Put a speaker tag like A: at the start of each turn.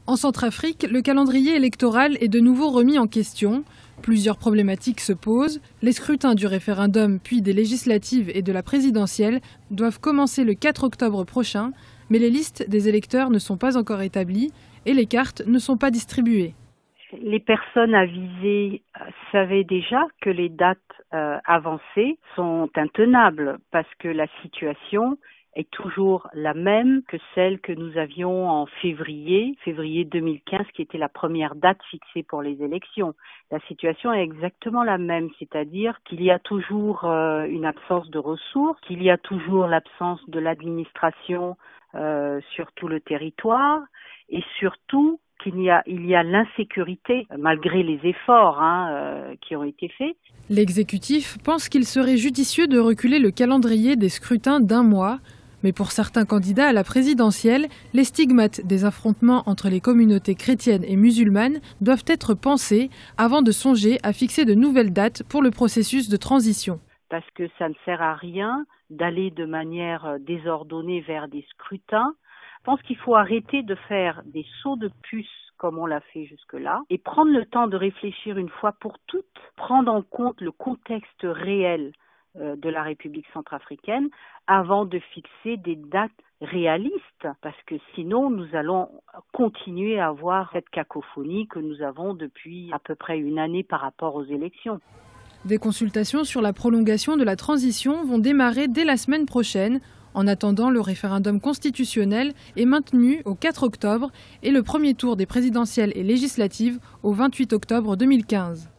A: En Centrafrique, le calendrier électoral est de nouveau remis en question. Plusieurs problématiques se posent. Les scrutins du référendum, puis des législatives et de la présidentielle doivent commencer le 4 octobre prochain, mais les listes des électeurs ne sont pas encore établies et les cartes ne sont pas distribuées.
B: Les personnes avisées savaient déjà que les dates avancées sont intenables parce que la situation est toujours la même que celle que nous avions en février 2015, qui était la première date fixée pour les élections. La situation est exactement la même, c'est-à-dire qu'il y a toujours une absence de ressources, qu'il y a toujours l'absence de l'administration sur tout le territoire et surtout qu'il y a l'insécurité malgré les efforts qui ont été faits.
A: L'exécutif pense qu'il serait judicieux de reculer le calendrier des scrutins d'1 mois. Mais pour certains candidats à la présidentielle, les stigmates des affrontements entre les communautés chrétiennes et musulmanes doivent être pensés avant de songer à fixer de nouvelles dates pour le processus de transition.
B: Parce que ça ne sert à rien d'aller de manière désordonnée vers des scrutins. Je pense qu'il faut arrêter de faire des sauts de puce comme on l'a fait jusque-là et prendre le temps de réfléchir une fois pour toutes, prendre en compte le contexte réel de la République centrafricaine avant de fixer des dates réalistes, parce que sinon nous allons continuer à avoir cette cacophonie que nous avons depuis à peu près une année par rapport aux élections.
A: Des consultations sur la prolongation de la transition vont démarrer dès la semaine prochaine. En attendant, le référendum constitutionnel est maintenu au 4 octobre et le premier tour des présidentielles et législatives au 28 octobre 2015.